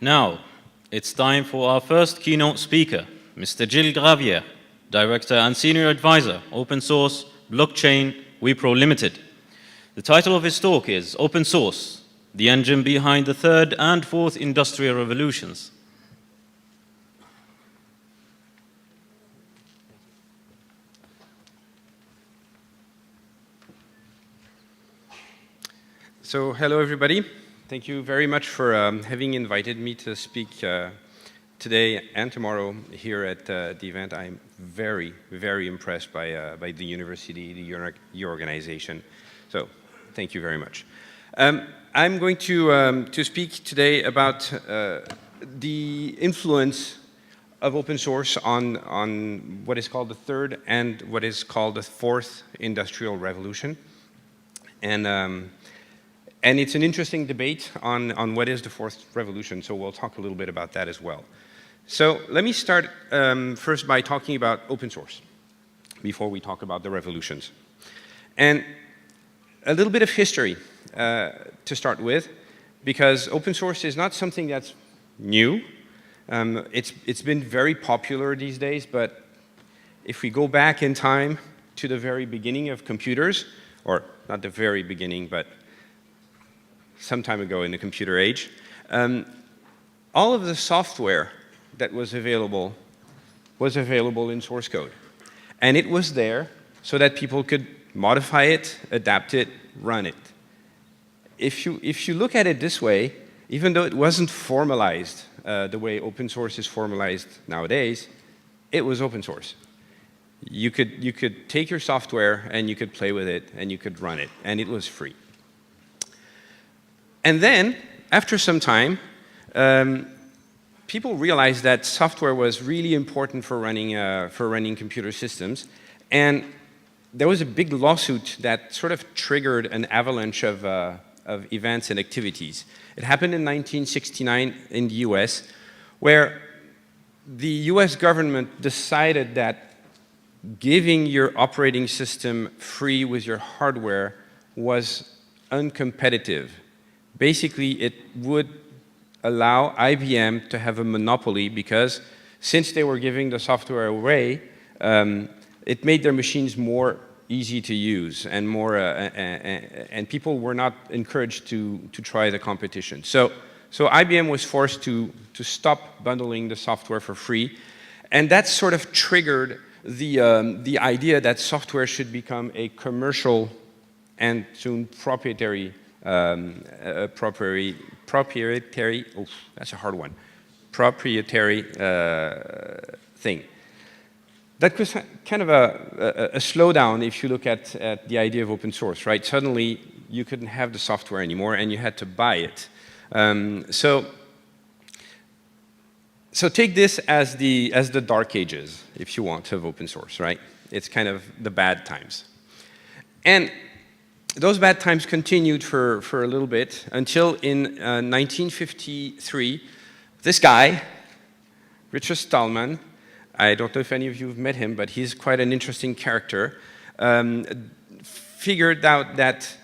Now, it's time for our first keynote speaker, Mr. Gilles Gravier, Director and Senior Advisor, Open Source, Blockchain, Wipro Limited. The title of his talk is Open Source, the engine behind the third and fourth industrial revolutions. So, hello everybody. Thank you very much for having invited me to speak today and tomorrow here at the event. I'm very, very impressed by the university, your organization. So, thank you very much. I'm going to speak today about the influence of open source on what is called the third and what is called the fourth industrial revolution. And it's an interesting debate on what is the fourth revolution, so we'll talk a little bit about that as well. So let me start first by talking about open source before we talk about the revolutions. And a little bit of history to start with, because open source is not something that's new. It's been very popular these days, but if we go back in time to the very beginning of computers, or not the very beginning, but some time ago in the computer age, all of the software that was available in source code. And it was there so that people could modify it, adapt it, run it. If you look at it this way, even though it wasn't formalized the way open source is formalized nowadays, it was open source. You could take your software and you could play with it and you could run it, and it was free. And then, after some time, people realized that software was really important for running computer systems, and there was a big lawsuit that sort of triggered an avalanche of events and activities. It happened in 1969 in the US, where the US government decided that giving your operating system free with your hardware was uncompetitive. Basically, it would allow IBM to have a monopoly because since they were giving the software away, it made their machines more easy to use and and people were not encouraged to try the competition. So IBM was forced to stop bundling the software for free, and that sort of triggered the idea that software should become a commercial and soon proprietary proprietary thing. That was kind of a slowdown if you look at the idea of open source, right? Suddenly you couldn't have the software anymore and you had to buy it. So take this as the dark ages, if you want, of open source, right? It's kind of the bad times. And those bad times continued for a little bit until in 1953, this guy, Richard Stallman, I don't know if any of you have met him, but he's quite an interesting character, figured out that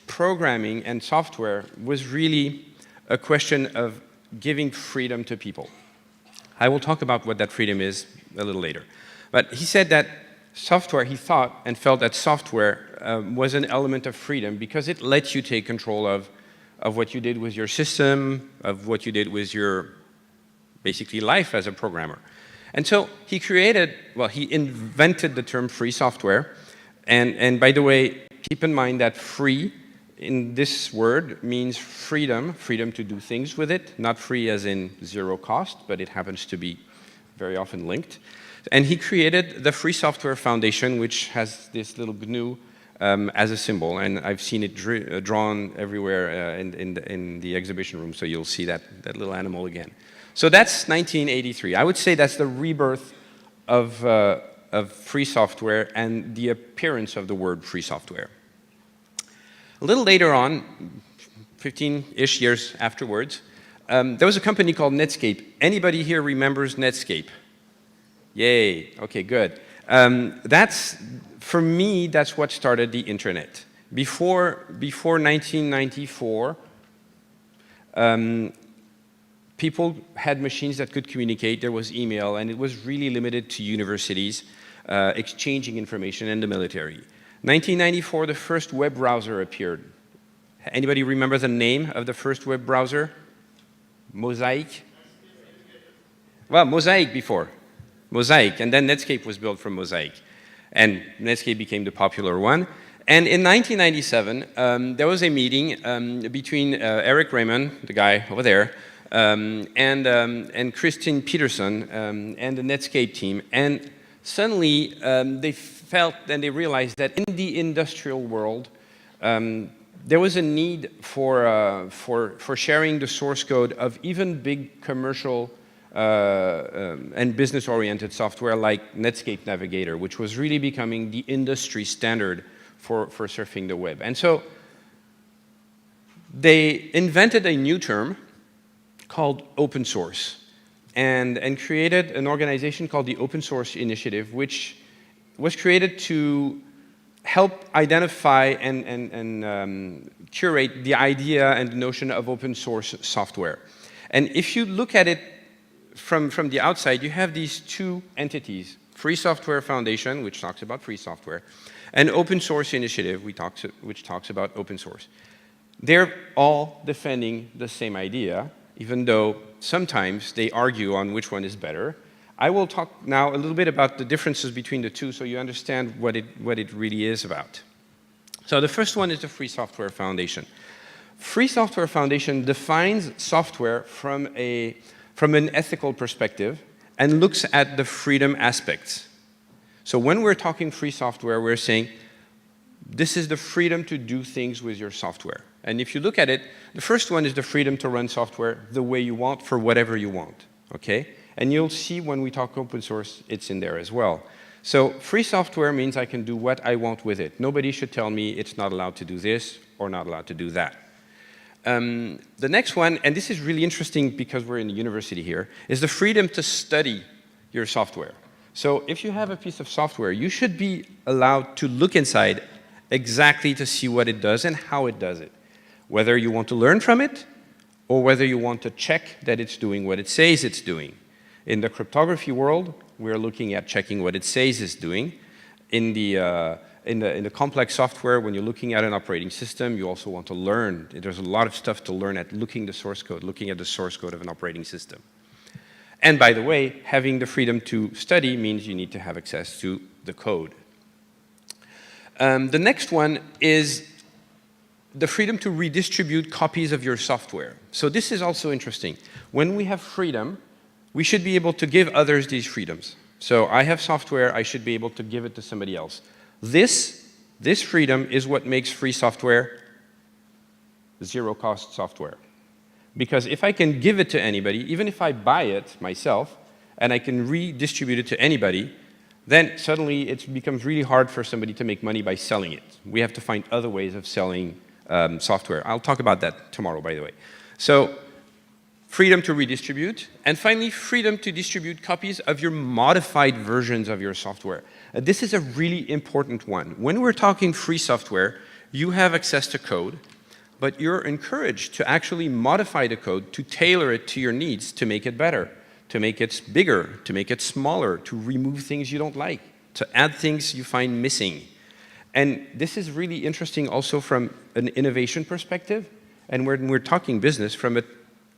programming and software was really a question of giving freedom to people. I will talk about what that freedom is a little later. But he said that software, he thought and felt that software was an element of freedom because it lets you take control of what you did with your system, of what you did with your, basically, life as a programmer. And so he he invented the term free software. And by the way, keep in mind that free in this word means freedom to do things with it, not free as in zero cost, but it happens to be very often linked. And he created the Free Software Foundation, which has this little GNU as a symbol, and I've seen it drawn everywhere in the exhibition room, so you'll see that little animal again. So that's 1983. I would say that's the rebirth of free software and the appearance of the word free software. A little later on, 15-ish years afterwards, there was a company called Netscape. Anybody here remembers Netscape? Yay, okay, good. For me, that's what started the internet. Before 1994, people had machines that could communicate, there was email, and it was really limited to universities exchanging information and the military. 1994, the first web browser appeared. Anybody remember the name of the first web browser? Mosaic? Well, Mosaic before. Mosaic, and then Netscape was built from Mosaic. And Netscape became the popular one. And in 1997, there was a meeting between Eric Raymond, the guy over there, and Christine Peterson and the Netscape team. And suddenly, they felt and they realized that in the industrial world, there was a need for sharing the source code of even big commercial and business-oriented software like Netscape Navigator, which was really becoming the industry standard for surfing the web. And so they invented a new term called open source and created an organization called the Open Source Initiative, which was created to help identify and curate the idea and the notion of open source software. And if you look at it from the outside, you have these two entities, Free Software Foundation, which talks about free software, and Open Source Initiative, which talks about open source. They're all defending the same idea, even though sometimes they argue on which one is better. I will talk now a little bit about the differences between the two so you understand what it really is about. So the first one is the Free Software Foundation. Free Software Foundation defines software from an ethical perspective and looks at the freedom aspects. So when we're talking free software, we're saying this is the freedom to do things with your software. And if you look at it, the first one is the freedom to run software the way you want for whatever you want, okay? And you'll see when we talk open source, it's in there as well. So free software means I can do what I want with it. Nobody should tell me it's not allowed to do this or not allowed to do that. The next one, and this is really interesting because we're in the university here, is the freedom to study your software. So if you have a piece of software, you should be allowed to look inside exactly to see what it does and how it does it. Whether you want to learn from it or whether you want to check that it's doing what it says it's doing. In the cryptography world, we're looking at checking what it says it's doing. In the complex software, when you're looking at an operating system, you also want to learn. There's a lot of stuff to learn at looking at the source code of an operating system. And by the way, having the freedom to study means you need to have access to the code. The next one is the freedom to redistribute copies of your software. So this is also interesting. When we have freedom, we should be able to give others these freedoms. So I have software, I should be able to give it to somebody else. This freedom is what makes free software zero-cost software. Because if I can give it to anybody, even if I buy it myself, and I can redistribute it to anybody, then suddenly it becomes really hard for somebody to make money by selling it. We have to find other ways of selling software. I'll talk about that tomorrow, by the way. So freedom to redistribute, and finally, freedom to distribute copies of your modified versions of your software. This is a really important one. When we're talking free software, you have access to code, but you're encouraged to actually modify the code to tailor it to your needs, to make it better, to make it bigger, to make it smaller, to remove things you don't like, to add things you find missing. And this is really interesting also from an innovation perspective, and when we're talking business, from a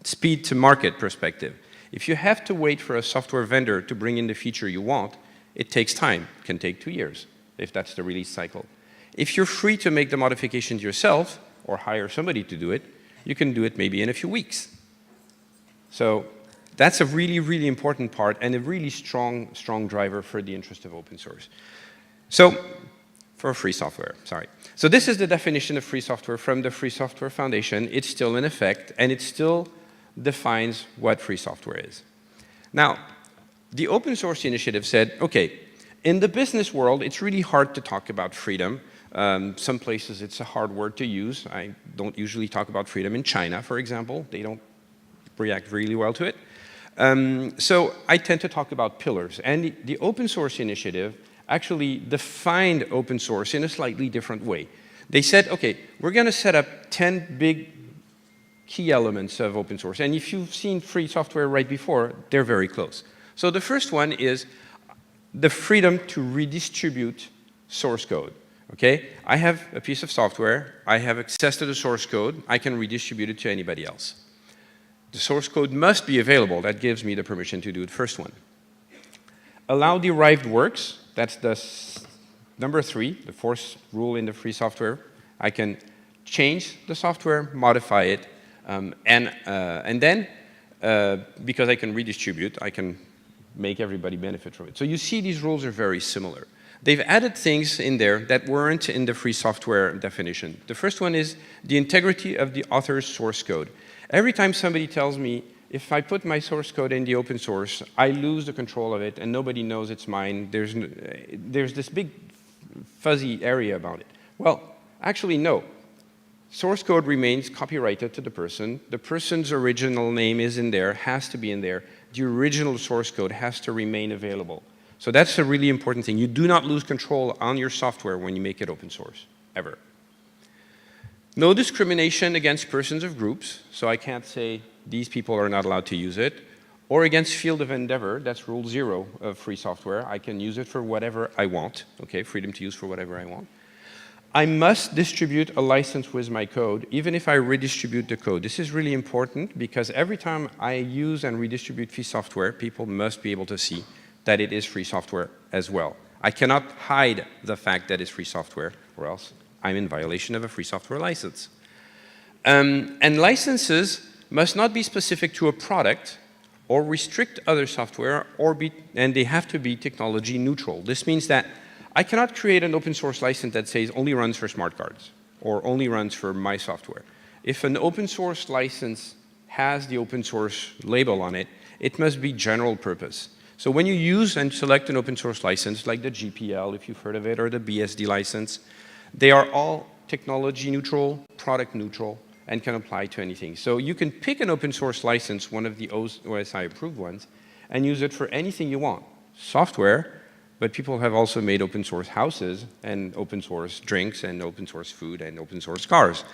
speed to market perspective. If you have to wait for a software vendor to bring in the feature you want, it takes time. It can take 2 years, if that's the release cycle. If you're free to make the modifications yourself, or hire somebody to do it, you can do it maybe in a few weeks. So that's a really, really important part and a really strong driver for the interest of open source. So, for free software, sorry. So this is the definition of free software from the Free Software Foundation. It's still in effect, and it still defines what free software is. Now, the Open Source Initiative said, okay, in the business world, it's really hard to talk about freedom. Some places it's a hard word to use. I don't usually talk about freedom in China, for example. They don't react really well to it. So I tend to talk about pillars. And the Open Source Initiative actually defined open source in a slightly different way. They said, okay, we're going to set up 10 big key elements of open source. And if you've seen free software right before, they're very close. So the first one is the freedom to redistribute source code. Okay? I have a piece of software, I have access to the source code, I can redistribute it to anybody else. The source code must be available. That gives me the permission to do the first one. Allow derived works. That's the number 3, the fourth rule in the free software. I can change the software, modify it, and then, because I can redistribute, I can make everybody benefit from it. So you see these rules are very similar. They've added things in there that weren't in the free software definition. The first one is the integrity of the author's source code. Every time somebody tells me, if I put my source code in the open source, I lose the control of it and nobody knows it's mine, there's this big fuzzy area about it. Well, actually no. Source code remains copyrighted to the person. The person's original name is in there, has to be in there. The original source code has to remain available. So that's a really important thing. You do not lose control on your software when you make it open source, ever. No discrimination against persons or groups. So I can't say these people are not allowed to use it. Or against field of endeavor. That's rule 0 of free software. I can use it for whatever I want. Okay, freedom to use for whatever I want. I must distribute a license with my code, even if I redistribute the code. This is really important because every time I use and redistribute free software, people must be able to see that it is free software as well. I cannot hide the fact that it's free software, or else I'm in violation of a free software license. And licenses must not be specific to a product or restrict other software, and they have to be technology neutral. This means that I cannot create an open source license that says only runs for smart cards or only runs for my software. If an open source license has the open source label on it, it must be general purpose. So when you use and select an open source license, like the GPL, if you've heard of it, or the BSD license, they are all technology neutral, product neutral, and can apply to anything. So you can pick an open source license, one of the OSI approved ones, and use it for anything you want. Software, but people have also made open source houses and open source drinks and open source food and open source cars.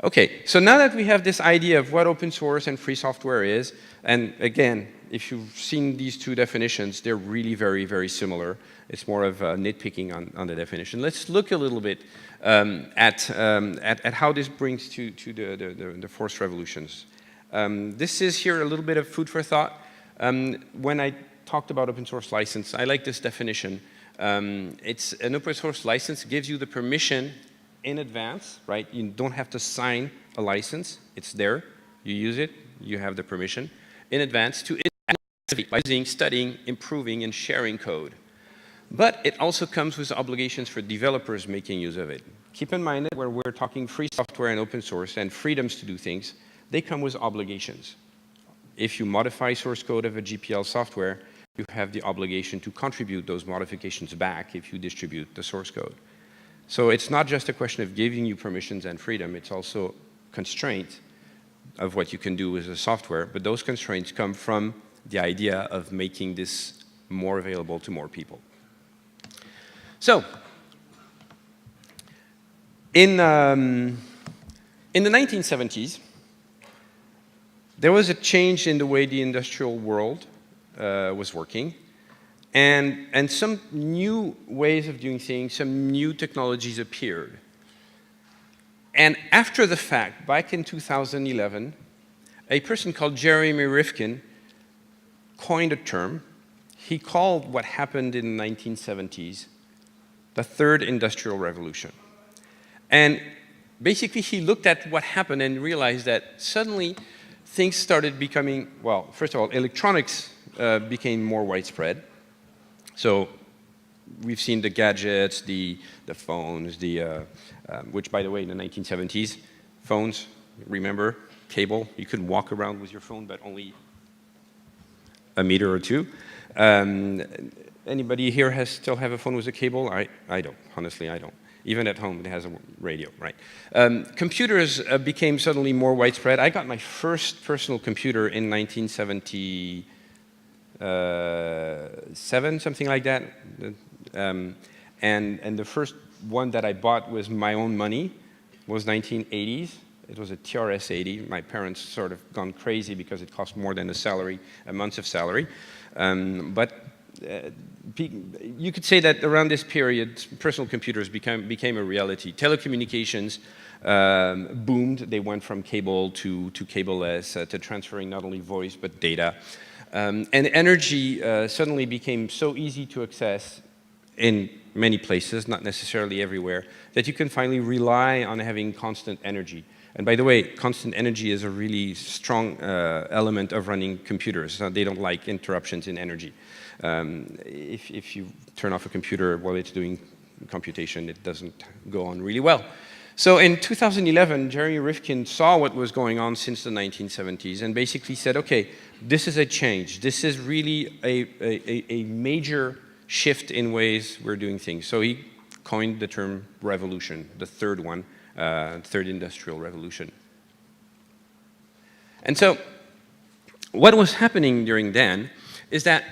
Okay, so now that we have this idea of what open source and free software is, and again, if you've seen these two definitions, they're really very, very similar. It's more of nitpicking on the definition. Let's look a little bit at how this brings to the forced revolutions. This is here a little bit of food for thought. When I talked about open source license, I like this definition. It's an open source license gives you the permission in advance, right? You don't have to sign a license. It's there. You use it. You have the permission in advance to by using, studying, improving, and sharing code. But it also comes with obligations for developers making use of it. Keep in mind that where we're talking free software and open source and freedoms to do things, they come with obligations. If you modify source code of a GPL software, you have the obligation to contribute those modifications back if you distribute the source code. So it's not just a question of giving you permissions and freedom, it's also constraint of what you can do with the software, but those constraints come from the idea of making this more available to more people. So, in the 1970s, there was a change in the way the industrial world was working, and some new ways of doing things, some new technologies appeared. And after the fact, back in 2011, a person called Jeremy Rifkin coined a term. He called what happened in the 1970s the third industrial revolution. And basically he looked at what happened and realized that suddenly things started becoming, well, first of all, electronics became more widespread. So we've seen the gadgets, the phones, which by the way in the 1970s, phones, remember, cable, you could walk around with your phone but only a meter or two. Anybody here still have a phone with a cable? I don't, honestly I don't. Even at home it has a radio, right? Computers became suddenly more widespread. I got my first personal computer in 1977, something like that. And the first one that I bought with my own money was 1980s. It was a TRS-80. My parents sort of gone crazy because it cost more than a month's of salary. You could say that around this period, personal computers became a reality. Telecommunications boomed. They went from cable to cable-less, to transferring not only voice but data. And energy suddenly became so easy to access in many places, not necessarily everywhere, that you can finally rely on having constant energy. And by the way, constant energy is a really strong element of running computers. They don't like interruptions in energy. If you turn off a computer while it's doing computation, it doesn't go on really well. So in 2011, Jerry Rifkin saw what was going on since the 1970s and basically said, okay, this is a change. This is really a major shift in ways we're doing things. So he coined the term revolution, the third one, third industrial revolution. And so what was happening during then is that,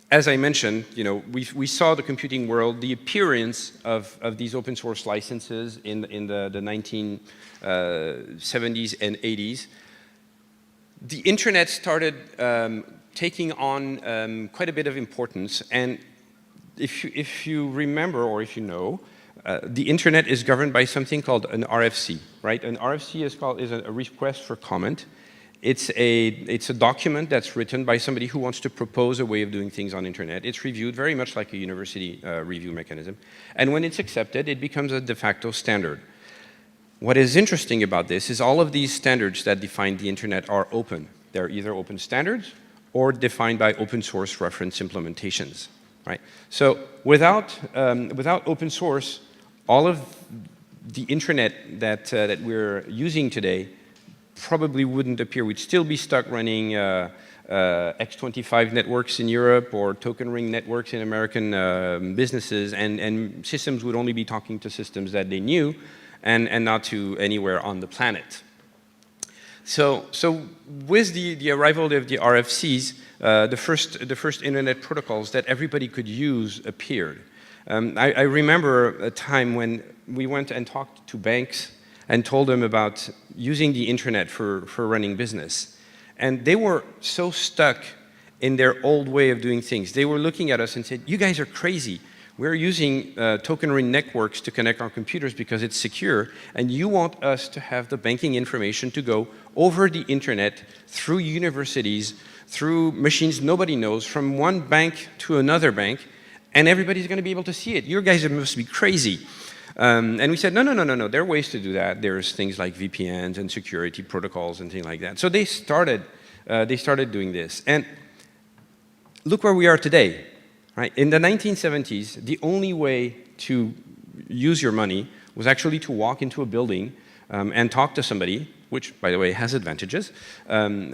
as I mentioned, we saw the computing world, the appearance of these open source licenses in the 1970s and 80s. The internet started taking on quite a bit of importance, and if you remember or if you know, the internet is governed by something called an RFC, right? An RFC is a request for comment. It's a document that's written by somebody who wants to propose a way of doing things on internet. It's reviewed very much like a university review mechanism. And when it's accepted, it becomes a de facto standard. What is interesting about this is all of these standards that define the internet are open. They're either open standards or defined by open source reference implementations, right? So without open source, all of the internet that we're using today probably wouldn't appear. We'd still be stuck running X25 networks in Europe or token ring networks in American businesses, and systems would only be talking to systems that they knew and not to anywhere on the planet. So with the arrival of the RFCs, the first internet protocols that everybody could use appeared. I remember a time when we went and talked to banks and told them about using the internet for running business. And they were so stuck in their old way of doing things. They were looking at us and said, you guys are crazy. We're using token ring networks to connect our computers because it's secure, and you want us to have the banking information to go over the internet, through universities, through machines nobody knows, from one bank to another bank, and everybody's going to be able to see it. You guys must be crazy. And we said, no, there are ways to do that. There's things like VPNs and security protocols and things like that. So they started doing this. And look where we are today, right? In the 1970s, the only way to use your money was actually to walk into a building and talk to somebody, which, by the way, has advantages, a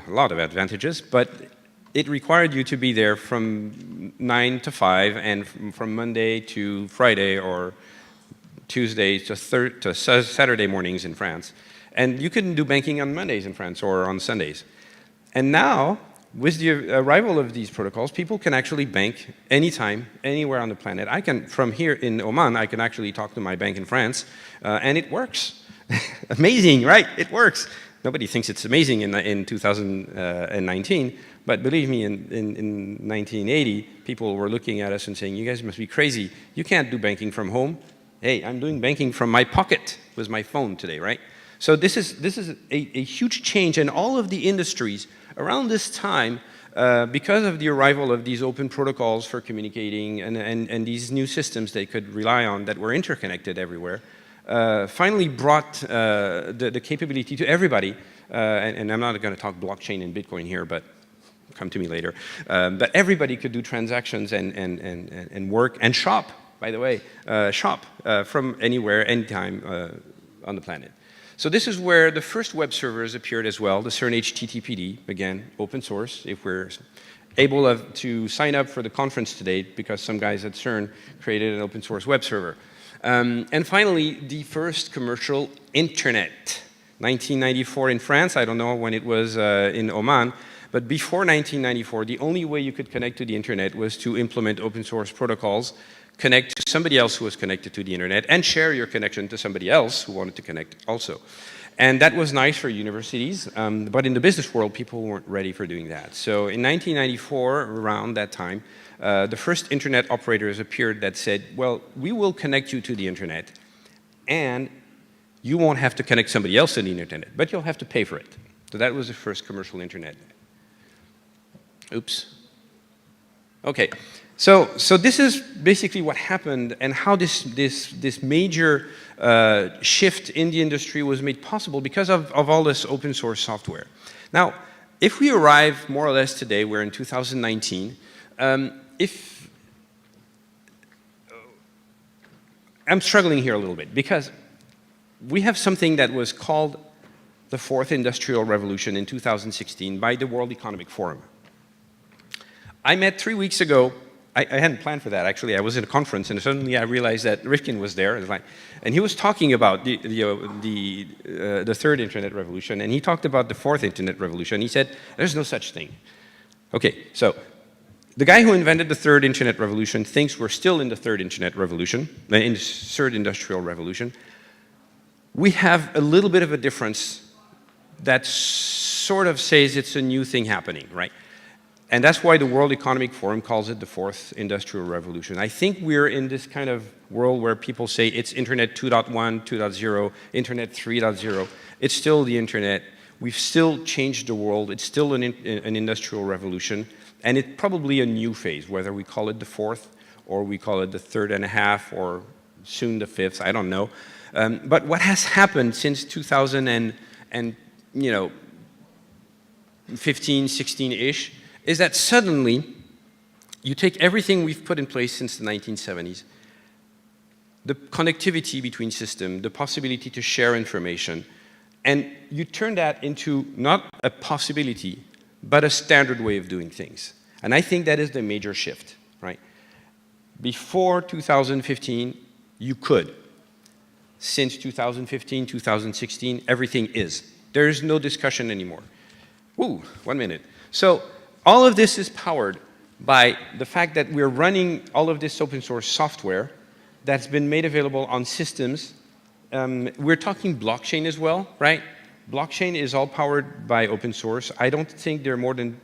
lot of advantages, but it required you to be there from 9 to 5 and from Monday to Friday or Tuesday to Saturday mornings in France. And you couldn't do banking on Mondays in France or on Sundays. And now, with the arrival of these protocols, people can actually bank anytime, anywhere on the planet. From here in Oman, I can actually talk to my bank in France, and it works. Amazing, right? It works. Nobody thinks it's amazing in 2019, but believe me, in 1980, people were looking at us and saying, you guys must be crazy. You can't do banking from home. Hey, I'm doing banking from my pocket with my phone today, right? So this is a huge change, and all of the industries around this time, because of the arrival of these open protocols for communicating and these new systems they could rely on that were interconnected everywhere, finally brought the capability to everybody, and I'm not going to talk blockchain and Bitcoin here, but come to me later, that everybody could do transactions and work and shop. By the way, shop from anywhere, anytime on the planet. So this is where the first web servers appeared as well, the CERN HTTPD, again, open source. If we're able to sign up for the conference today, because some guys at CERN created an open source web server. And finally, the first commercial internet, 1994 in France. I don't know when it was in Oman, but before 1994, the only way you could connect to the internet was to implement open source protocols connect to somebody else who was connected to the internet and share your connection to somebody else who wanted to connect also. And that was nice for universities, but in the business world, people weren't ready for doing that. So in 1994, around that time, the first internet operators appeared that said, well, we will connect you to the internet, and you won't have to connect somebody else to the internet, but you'll have to pay for it. So that was the first commercial internet. Oops. Okay, so this is basically what happened and how this major shift in the industry was made possible because of all this open source software. Now, if we arrive more or less today, we're in 2019, I'm struggling here a little bit because we have something that was called the Fourth Industrial Revolution in 2016 by the World Economic Forum. I met 3 weeks ago, I hadn't planned for that actually, I was in a conference and suddenly I realized that Rifkin was there, and he was talking about the third internet revolution, and he talked about the fourth internet revolution. He said, there's no such thing. Okay, so the guy who invented the third internet revolution thinks we're still in the third internet revolution, in the third industrial revolution. We have a little bit of a difference that sort of says it's a new thing happening, right? And that's why the World Economic Forum calls it the fourth industrial revolution. I think we're in this kind of world where people say it's Internet 2.1, 2.0, Internet 3.0. It's still the Internet. We've still changed the world. It's still an industrial revolution. And it's probably a new phase, whether we call it the fourth or we call it the third and a half or soon the fifth, I don't know. But what has happened since 2000 and 15, 16-ish, is that suddenly you take everything we've put in place since the 1970s, the connectivity between systems, the possibility to share information, and you turn that into not a possibility, but a standard way of doing things. And I think that is the major shift, right? Before 2015, you could. Since 2015, 2016, everything is. There is no discussion anymore. Ooh, 1 minute. So all of this is powered by the fact that we're running all of this open source software that's been made available on systems. We're talking blockchain as well, right? Blockchain is all powered by open source. I don't think there are more than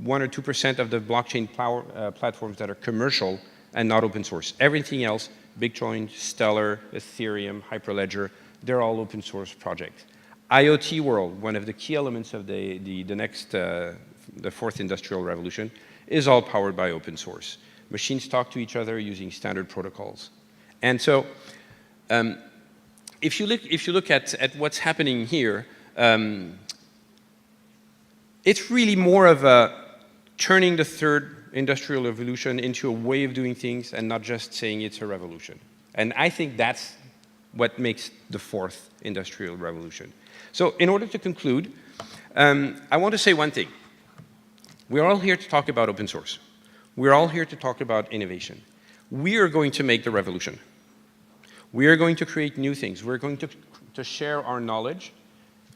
1 or 2% of the blockchain platforms that are commercial and not open source. Everything else, Bitcoin, Stellar, Ethereum, Hyperledger, they're all open source projects. IoT world, one of the key elements of the fourth industrial revolution, is all powered by open source. Machines talk to each other using standard protocols. And so, if you look at what's happening here, it's really more of a turning the third industrial revolution into a way of doing things and not just saying it's a revolution. And I think that's what makes the fourth industrial revolution. So in order to conclude, I want to say one thing. We're all here to talk about open source. We're all here to talk about innovation. We are going to make the revolution. We are going to create new things. We're going to share our knowledge.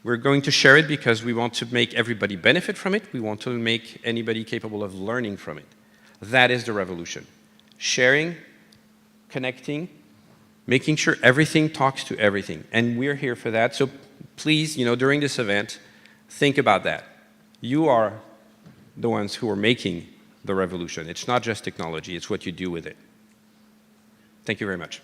We're going to share it because we want to make everybody benefit from it. We want to make anybody capable of learning from it. That is the revolution. Sharing, connecting, making sure everything talks to everything. And we're here for that. So please, during this event, think about that. You are the ones who are making the revolution. It's not just technology, it's what you do with it. Thank you very much.